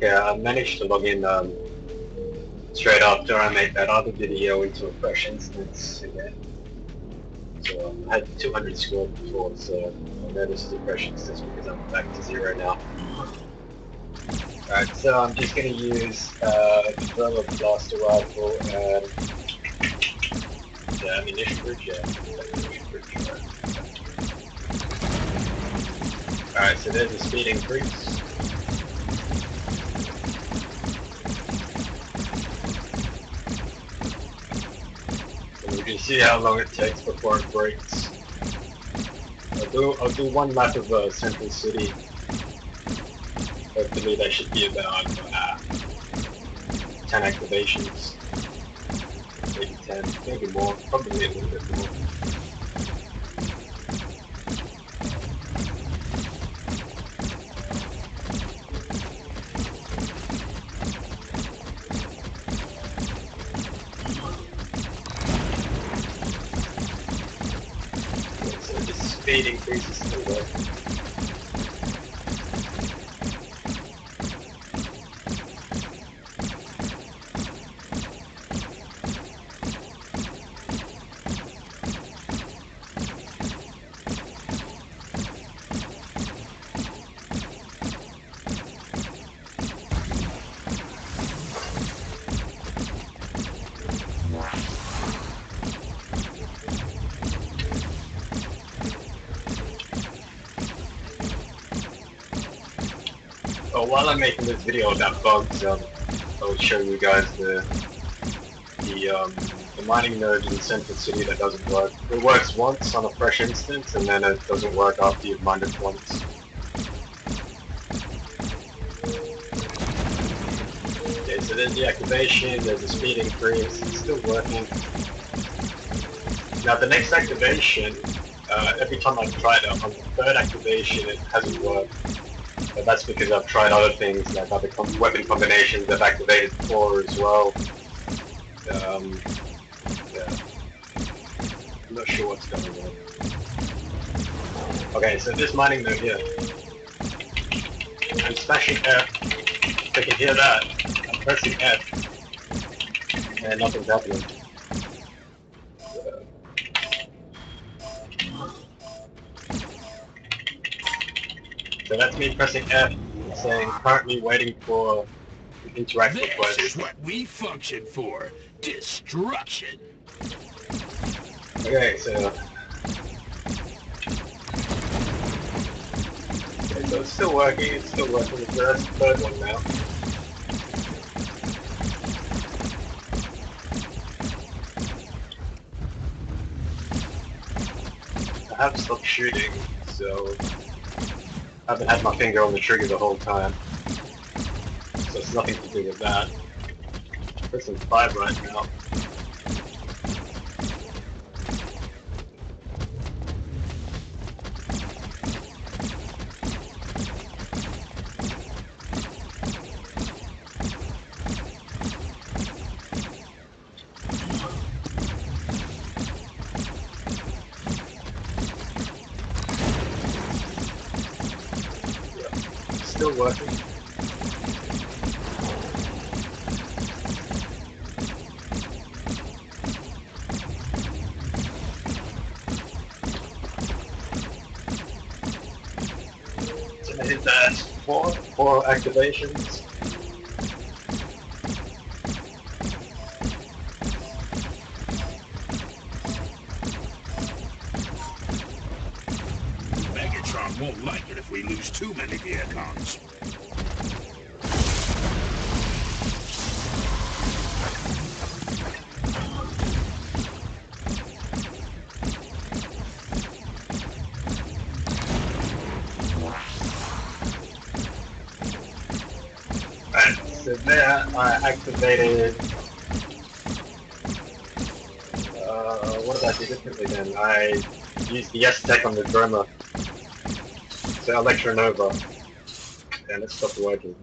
Yeah, I managed to log in straight after I made that other video into a fresh instance again. So I had 200 scored before, so I noticed the fresh instance because I'm back to 0 now. Alright, so I'm just going to use the Droma Blaster rifle and the ammunition bridge, yeah. Ammunition bridge, right. Alright, so there's the speed increase. And we can see how long it takes before it breaks. I'll do one lap of Central City. Hopefully that should be about 10 activations. Maybe 10, maybe more, probably a little bit more. Okay, so the speed increase is still there. Oh, while I'm making this video about bugs, I'll show you guys the mining node in Central City that doesn't work. It works once on a fresh instance, and then it doesn't work after you've mined it once. Okay, so there's the activation, there's the speed increase, it's still working. Now the next activation, every time I've tried it, on the third activation it hasn't worked. But that's because I've tried other things, like other weapon combinations I've activated before as well. Yeah. I'm not sure what's going on. Okay, so this mining node here. I'm smashing F. If I can hear that, I'm pressing F. And nothing's happening. So that's me pressing F, saying currently waiting for the interact request. This is what we function for. Destruction. Okay, so it's still working, it's still working. So that's the third one now. I have stopped shooting, so I haven't had my finger on the trigger the whole time. So it's nothing to do with that. I'm pressing 5 right now. Still working. So I hit that four activations. Won't like it if we lose too many vehicles. Right, so there I activated. What did I do differently then? I used the S-Tech on the Droma. So Electronova, and it stopped working.